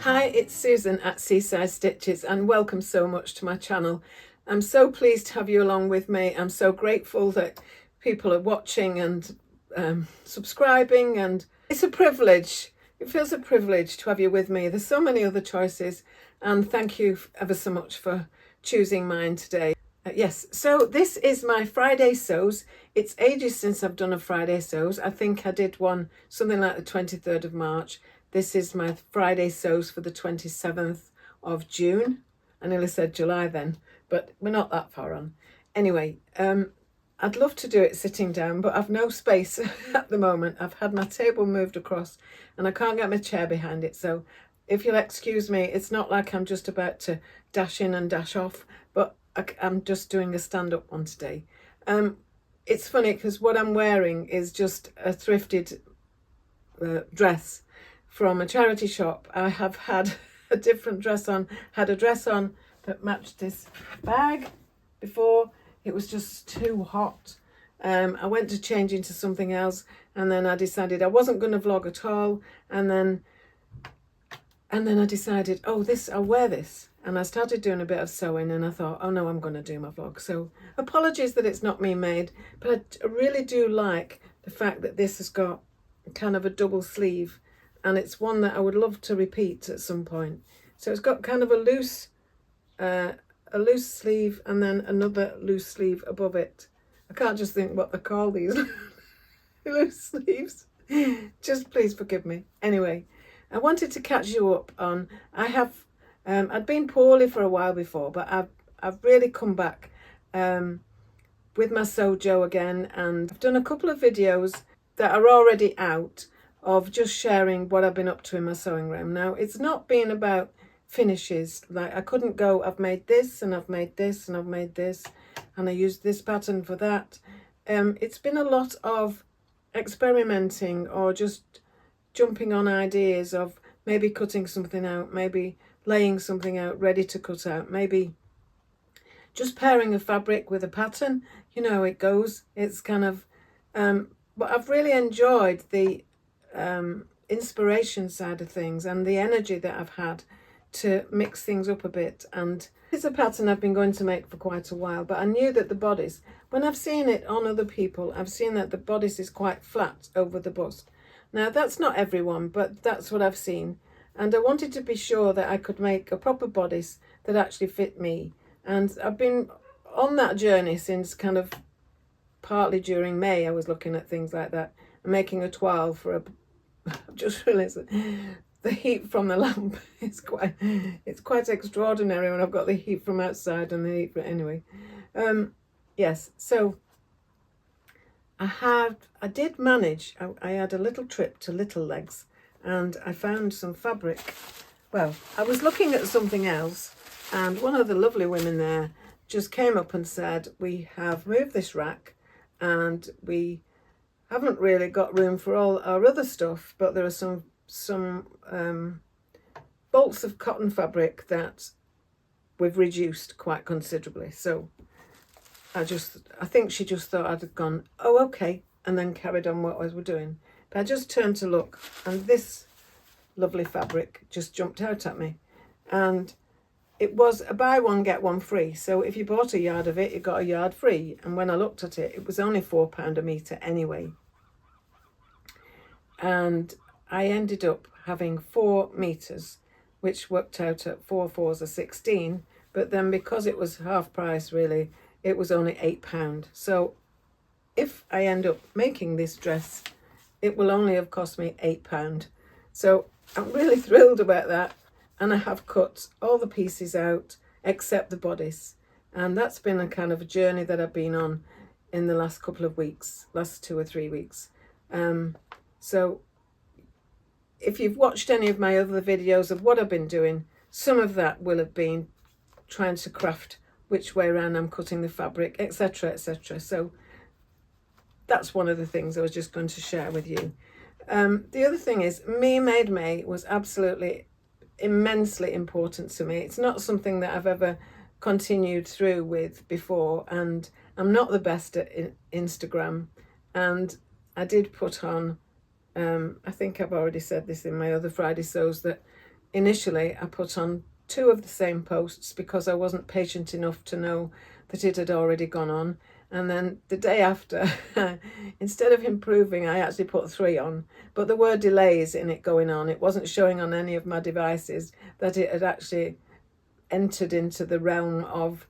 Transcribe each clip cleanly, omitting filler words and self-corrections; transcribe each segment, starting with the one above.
Hi, it's Susan at Seaside Stitches and welcome so much to my channel. I'm so pleased to have you along with me. I'm so grateful that people are watching and subscribing, and it's a privilege. It feels a privilege to have you with me. There's so many other choices, and thank you ever so much for choosing mine today. Yes, so this is my Friday sews. It's ages since I've done a Friday sews. I think I did one something like the 23rd of March. This is my Friday sews for the 27th of June. I nearly said July then, but we're not that far on. Anyway, I'd love to do it sitting down, but I've no space at the moment. I've had my table moved across and I can't get my chair behind it. So if you'll excuse me, it's not like I'm just about to dash in and dash off, but I'm just doing a stand-up one today. It's funny because what I'm wearing is just a thrifted dress from a charity shop. I have had a different dress on, had a dress on that matched this bag before. It was just too hot. I went to change into something else, and then I decided I wasn't going to vlog at all, and then I decided, oh, I'll wear this. And I started doing a bit of sewing and I thought, oh no, I'm going to do my vlog. So apologies that it's not me made, but I really do like the fact that this has got kind of a double sleeve, and it's one that I would love to repeat at some point. So it's got kind of a loose sleeve and then another loose sleeve above it. I can't just think what they call these loose sleeves. Just please forgive me. Anyway, I wanted to catch you up on, I'd been poorly for a while before, but I've really come back with my Sojo again, and I've done a couple of videos that are already out of just sharing what I've been up to in my sewing room. Now, it's not been about finishes. Like, I couldn't go, I've made this and I've made this and I've made this and I used this pattern for that. It's been a lot of experimenting or just jumping on ideas of maybe cutting something out, maybe laying something out ready to cut out, maybe just pairing a fabric with a pattern. You know, it goes, it's kind of, but I've really enjoyed the inspiration side of things and the energy that I've had to mix things up a bit. And it's a pattern I've been going to make for quite a while, but I knew that the bodice, when I've seen it on other people, I've seen that the bodice is quite flat over the bust. Now, that's not everyone, but that's what I've seen. And I wanted to be sure that I could make a proper bodice that actually fit me. And I've been on that journey since kind of partly during May. I was looking at things like that and making a toile for I've just realised that the heat from the lamp is quite extraordinary when I've got the heat from outside and the heat from, anyway. Yes, so I did manage. I had a little trip to Little Legs and I found some fabric. Well, I was looking at something else and one of the lovely women there just came up and said, we have moved this rack and we haven't really got room for all our other stuff, but there are some bolts of cotton fabric that we've reduced quite considerably. So I think she just thought I'd have gone, oh, okay, and then carried on what I was doing. But I just turned to look, and this lovely fabric just jumped out at me. And it was a buy one, get one free. So if you bought a yard of it, you got a yard free. And when I looked at it, it was only £4 a metre anyway. And I ended up having 4 meters, which worked out at 4 fours are 16. But then because it was half price, really, it was only £8. So if I end up making this dress, it will only have cost me £8. So I'm really thrilled about that. And I have cut all the pieces out except the bodice. And that's been a kind of a journey that I've been on in the last couple of weeks, last 2 or 3 weeks. So if you've watched any of my other videos of what I've been doing, some of that will have been trying to craft which way around I'm cutting the fabric, etc., etc. So that's one of the things I was just going to share with you. The other thing is, Me Made May was absolutely immensely important to me. It's not something that I've ever continued through with before, and I'm not the best at Instagram. And I did put on, I think I've already said this in my other Friday sews, that initially I put on 2 of the same posts because I wasn't patient enough to know that it had already gone on. And then the day after, instead of improving, I actually put 3 on. But there were delays in it going on. It wasn't showing on any of my devices that it had actually entered into the realm of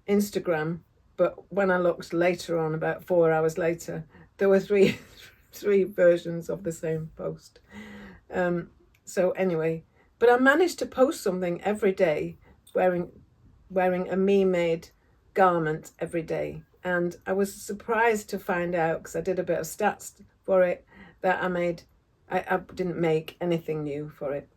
Instagram. But when I looked later on, about 4 hours later, there were three versions of the same post. So anyway, but I managed to post something every day wearing a me-made garment every day. And I was surprised to find out, because I did a bit of stats for it, that I didn't make anything new for it.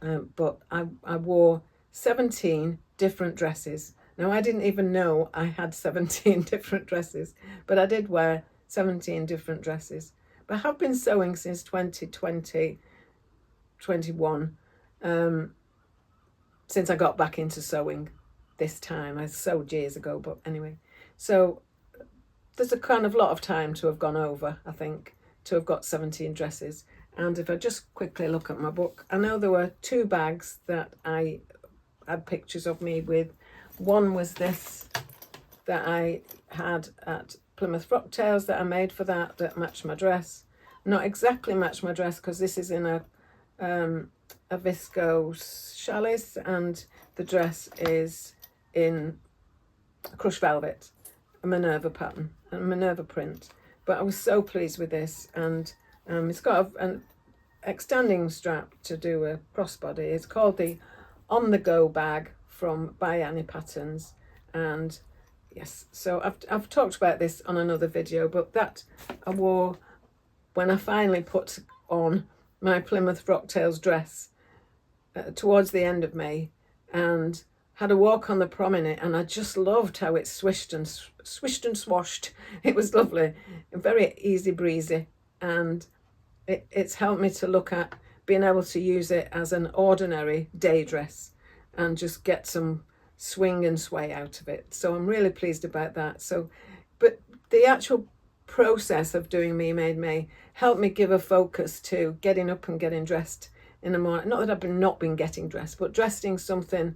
But I wore 17 different dresses. Now, I didn't even know I had 17 different dresses, but I did wear 17 different dresses. But I have been sewing since 2020, 21, since I got back into sewing this time. I sewed years ago, but anyway. So there's a kind of lot of time to have gone over, I think, to have got 17 dresses. And if I just quickly look at my book, I know there were 2 bags that I had pictures of me with. One was this that I had at Plymouth Frocktails that I made for that matched my dress. Not exactly matched my dress, because this is in a viscose challis and the dress is in crushed velvet, a Minerva pattern, a Minerva print. But I was so pleased with this, and it's got an extending strap to do a crossbody. It's called the On The Go bag from By Annie Patterns, and yes, so I've talked about this on another video, but that I wore when I finally put on my Plymouth Frocktails dress towards the end of May, and had a walk on the prom in it, and I just loved how it swished and swashed. It was lovely, very easy breezy, and it's helped me to look at being able to use it as an ordinary day dress and just get some swing and sway out of it. So I'm really pleased about that. So, but the actual process of doing Me Made May helped me give a focus to getting up and getting dressed in the morning. Not that I've not been getting dressed, but dressing something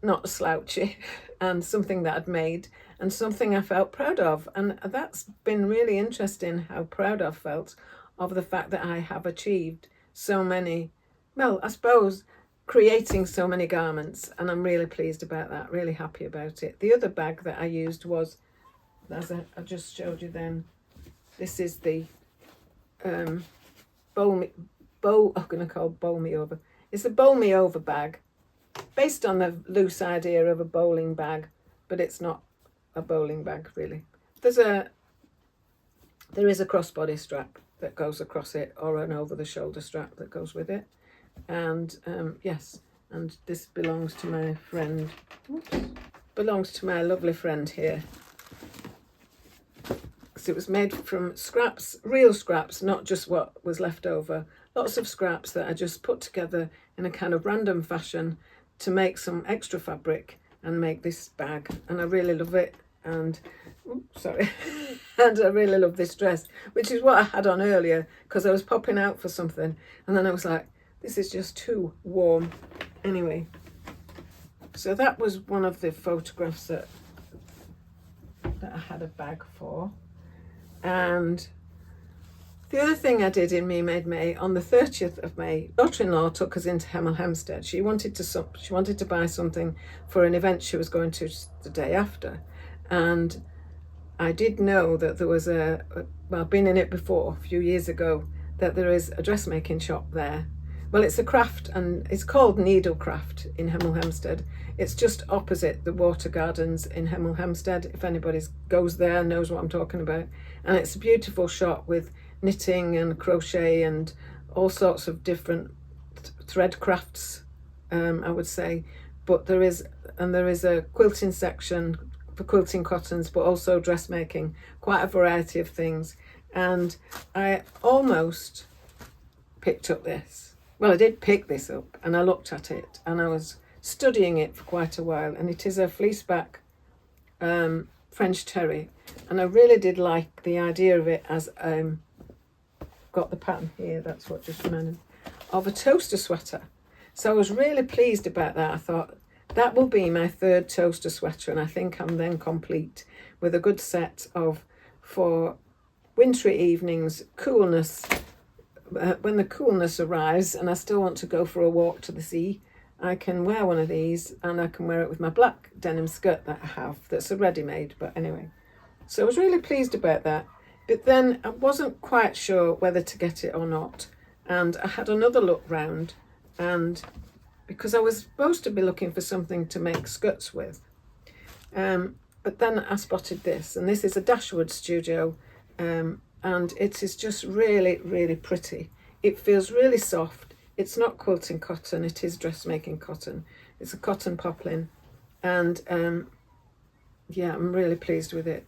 not slouchy, and something that I'd made and something I felt proud of. And that's been really interesting, how proud I've felt of the fact that I have achieved so many, well, I suppose creating so many garments, and I'm really pleased about that, really happy about it. The other bag that I used was, as I just showed you then, this is the I'm going to call Bowl Me Over. It's a Bowl Me Over bag, based on the loose idea of a bowling bag, but it's not a bowling bag really. There is a crossbody strap that goes across it, or an over the shoulder strap that goes with it. And yes, and this belongs to my friend, belongs to my lovely friend here. So it was made from scraps, real scraps, not just what was left over. Lots of scraps that I just put together in a kind of random fashion to make some extra fabric and make this bag. And I really love it. And sorry, and I really love this dress, which is what I had on earlier, because I was popping out for something, and then I was like, this is just too warm. Anyway, so that was one of the photographs that I had a bag for. And the other thing I did in Me Made May, on the 30th of May, daughter-in-law took us into Hemel Hempstead. She wanted to buy something for an event she was going to the day after. And I did know that there was well, I've been in it before, a few years ago, that there is a dressmaking shop there. Well, it's a craft, and it's called Needlecraft in Hemel Hempstead. It's just opposite the Water Gardens in Hemel Hempstead. If anybody goes there, knows what I'm talking about. And it's a beautiful shop with knitting and crochet and all sorts of different thread crafts, I would say. But there is a quilting section for quilting cottons, but also dressmaking, quite a variety of things. And I almost picked up this. Well, I did pick this up, and I looked at it, and I was studying it for quite a while, and it is a fleeceback French terry, and I really did like the idea of it as got the pattern here, that's what just reminded me. of a toaster sweater. So I was really pleased about that. I thought that will be my third toaster sweater, and I think I'm then complete with a good set of, for wintry evenings, coolness. When the coolness arrives and I still want to go for a walk to the sea, I can wear one of these, and I can wear it with my black denim skirt that I have, that's a ready-made. But anyway, so I was really pleased about that. But then I wasn't quite sure whether to get it or not, and I had another look round, and because I was supposed to be looking for something to make skirts with, but then I spotted this, and this is a Dashwood Studio, and it is just really, really pretty. It feels really soft. It's not quilting cotton, it is dressmaking cotton. It's a cotton poplin, and yeah, I'm really pleased with it.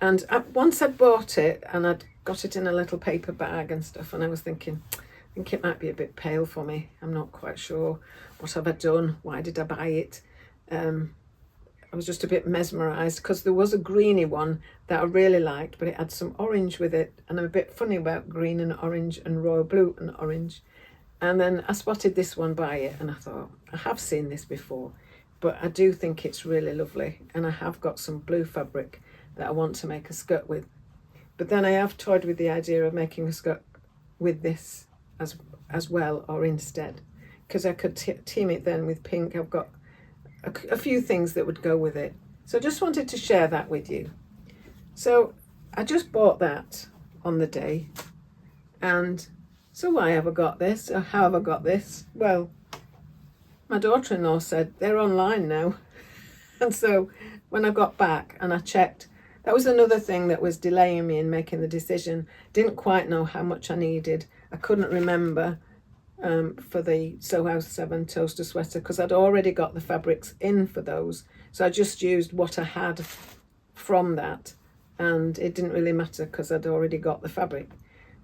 And once I'd bought it, and I'd got it in a little paper bag and stuff, and I was thinking, I think it might be a bit pale for me. I'm not quite sure. What have I done? Why did I buy it? I was just a bit mesmerised, because there was a greeny one that I really liked, but it had some orange with it, and I'm a bit funny about green and orange and royal blue and orange. And then I spotted this one by it, and I thought, I have seen this before, but I do think it's really lovely, and I have got some blue fabric that I want to make a skirt with. But then I have toyed with the idea of making a skirt with this as well, or instead, because I could team it then with pink. I've got a few things that would go with it. So I just wanted to share that with you. So I just bought that on the day, and so why have I got this, or how have I got this? Well, my daughter-in-law said they're online now. And so when I got back and I checked, that was another thing that was delaying me in making the decision. Didn't quite know how much I needed. I couldn't remember for the Sew House 7 toaster sweater, because I'd already got the fabrics in for those. So I just used what I had from that, and it didn't really matter because I'd already got the fabric.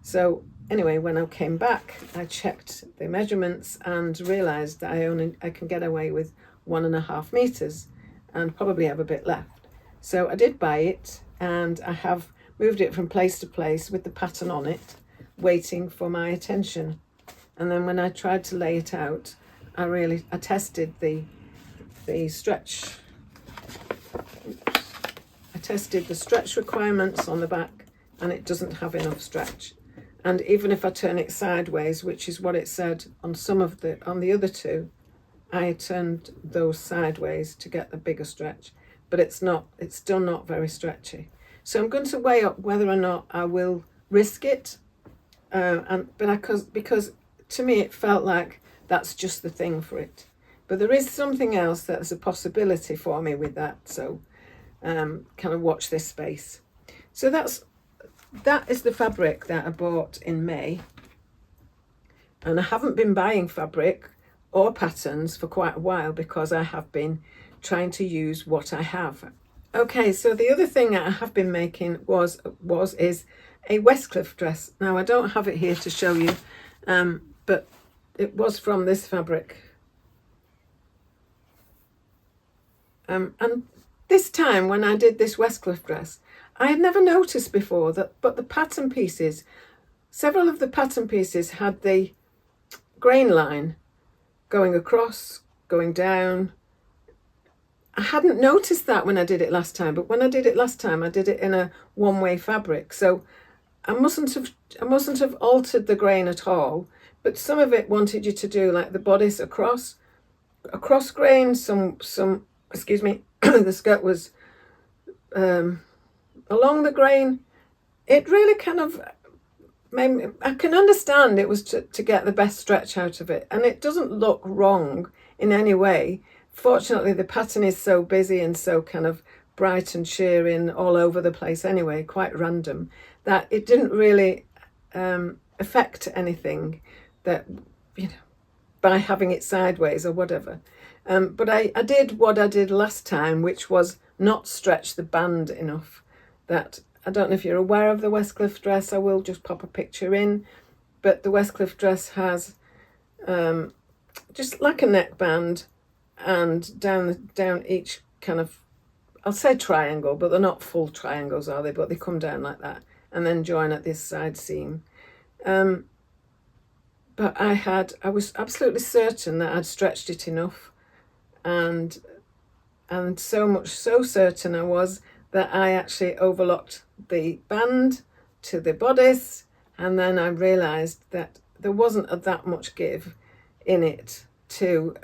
So anyway, when I came back, I checked the measurements and realised that I can get away with 1.5 meters and probably have a bit left. So I did buy it, and I have moved it from place to place with the pattern on it, waiting for my attention. And then when I tried to lay it out, I tested the stretch. I tested the stretch requirements on the back, and it doesn't have enough stretch. And even if I turn it sideways, which is what it said on on the other two, I turned those sideways to get the bigger stretch, but it's still not very stretchy. So I'm going to weigh up whether or not I will risk it, because to me it felt like that's just the thing for it. But there is something else that's a possibility for me with that, so kind of watch this space. So that is the fabric that I bought in May, and I haven't been buying fabric or patterns for quite a while because I have been trying to use what I have. Okay, so the other thing that I have been making is a Westcliff dress. Now I don't have it here to show you, but it was from this fabric. And this time when I did this Westcliff dress, I had never noticed before but the pattern pieces, several of the pattern pieces had the grain line going across, going down. I hadn't noticed that when I did it last time, but when I did it last time, I did it in a one-way fabric. So I mustn't have altered the grain at all, but some of it wanted you to do like the bodice across grain, some excuse me, the skirt was along the grain. It really kind of made me, I can understand it was to get the best stretch out of it, and it doesn't look wrong in any way. Fortunately, the pattern is so busy and so kind of bright and sheering all over the place anyway, quite random, that it didn't really affect anything that, by having it sideways or whatever. But I did what I did last time, which was not stretch the band enough. That, I don't know if you're aware of the Westcliff dress, I will just pop a picture in, but the Westcliff dress has just like a neckband, and down each kind of, I'll say triangle, but they're not full triangles, are they? But they come down like that and then join at this side seam. but I was absolutely certain that I'd stretched it enough, and so certain I was that I actually overlocked the band to the bodice, and then I realised that there wasn't that much give in it to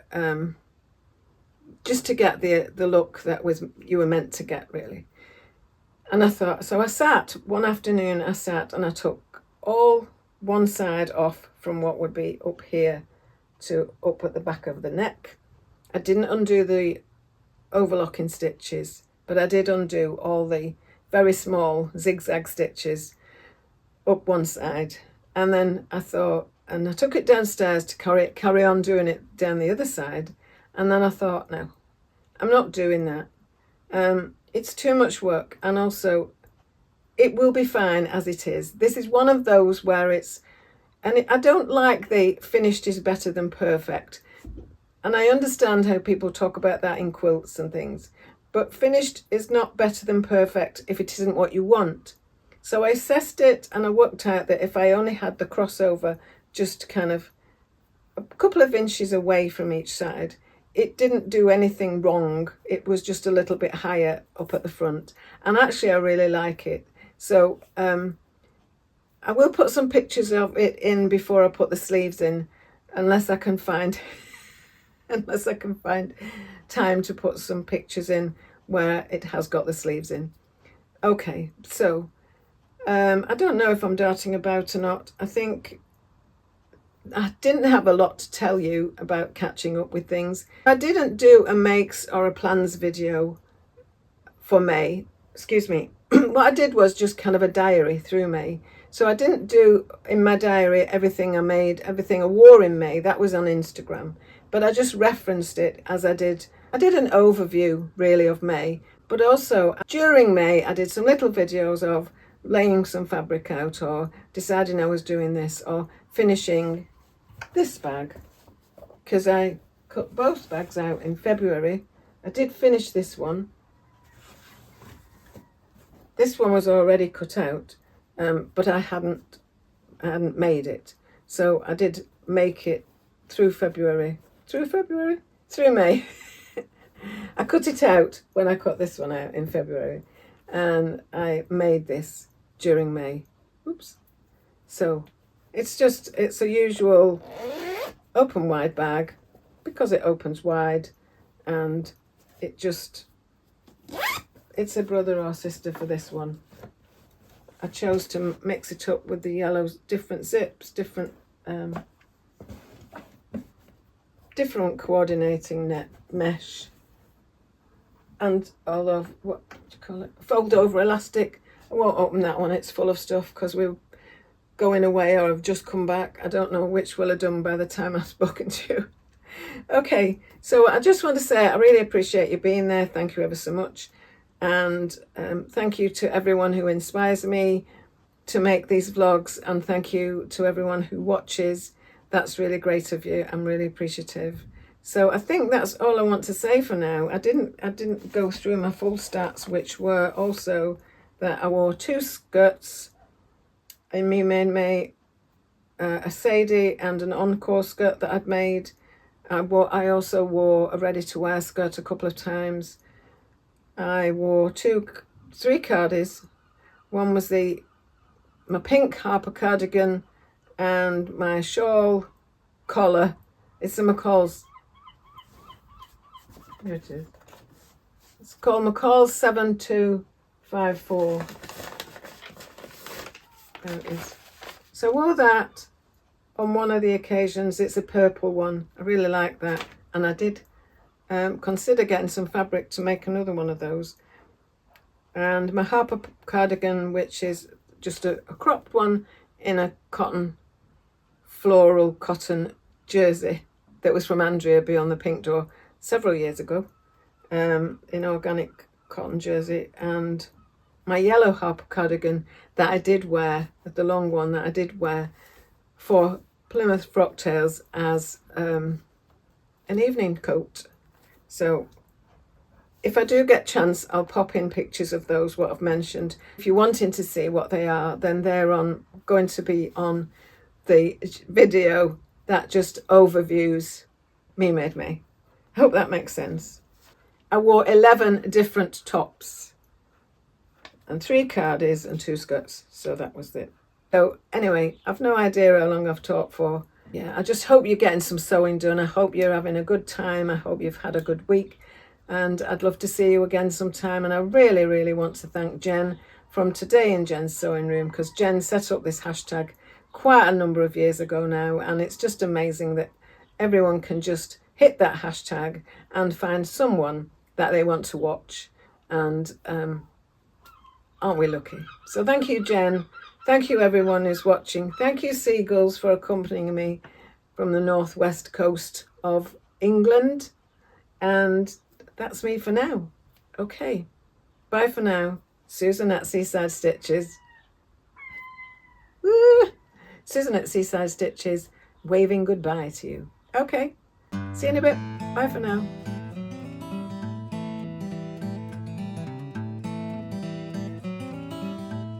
just to get the look that you were meant to get, really. And I thought, so I sat one afternoon, and I took all one side off from what would be up here to up at the back of the neck. I didn't undo the overlocking stitches, but I did undo all the very small zigzag stitches up one side. And then I thought, and I took it downstairs to carry on doing it down the other side. And then I thought, no, I'm not doing that. It's too much work, and also it will be fine as it is. This is one of those where I don't like the finished is better than perfect. And I understand how people talk about that in quilts and things, but finished is not better than perfect if it isn't what you want. So I assessed it, and I worked out that if I only had the crossover just kind of a couple of inches away from each side, it didn't do anything wrong. It was just a little bit higher up at the front. And actually I really like it. So I will put some pictures of it in before I put the sleeves in, unless I can find time to put some pictures in where it has got the sleeves in. Okay, so I don't know if I'm darting about or not. I think I didn't have a lot to tell you about catching up with things. I didn't do a makes or a plans video for May. Excuse me. What I did was just kind of a diary through May. So I didn't do in my diary everything I made, everything I wore in May. That was on Instagram. But I just referenced it as I did. I did an overview really of May. But also during May, I did some little videos of laying some fabric out, or deciding I was doing this, or finishing this bag, because I cut both bags out in February. I did finish this one. This one was already cut out, but I hadn't made it. So I did make it through May. I cut it out when I cut this one out in February, and I made this during May. Oops. So it's a usual open wide bag, because it opens wide, and it's a brother or sister for this one. I chose to mix it up with the yellows, different zips, different coordinating net mesh, and all of what do you call it, fold over elastic. I won't open that one, it's full of stuff because we're going away or have just come back. I don't know which will have done by the time I've spoken to you. Okay, so I just want to say I really appreciate you being there. Thank you ever so much. And thank you to everyone who inspires me to make these vlogs, and thank you to everyone who watches. That's really great of you. I'm really appreciative. So I think that's all I want to say for now. I didn't go through my full stats, which were also that I wore 2 skirts in Me Made May, a Sadie and an encore skirt that I'd made. I also wore a ready-to-wear skirt a couple of times. I wore 3 cardies. One was my pink Harper cardigan, and my shawl collar. It's a McCall's. Here it is. It's called McCall's 7254. There it is. So I wore that on one of the occasions. It's a purple one. I really like that, and I did consider getting some fabric to make another one of those. And my Harper cardigan, which is just a cropped one in a floral cotton jersey that was from Andrea Beyond the Pink Door several years ago, in organic cotton jersey. And my yellow Harper cardigan that I did wear, the long one that I did wear for Plymouth Frocktails as an evening coat. So if I do get chance, I'll pop in pictures of those, what I've mentioned. If you're wanting to see what they are, then they're going to be on the video that just overviews me made May. I hope that makes sense. I wore 11 different tops and 3 cardis and 2 skirts, so that was it. So anyway, I've no idea how long I've talked for. Yeah, I just hope you're getting some sewing done. I hope you're having a good time. I hope you've had a good week, and I'd love to see you again sometime. And I really, really want to thank Jen from Today in Jen's Sewing Room, because Jen set up this hashtag quite a number of years ago now, and it's just amazing that everyone can just hit that hashtag and find someone that they want to watch. And aren't we lucky? So thank you, Jen. Thank you, everyone who's watching. Thank you, Seagulls, for accompanying me from the northwest coast of England. And that's me for now. Okay. Bye for now. Susan at Seaside Stitches. Woo! Susan at Seaside Stitches, waving goodbye to you. Okay. See you in a bit. Bye for now.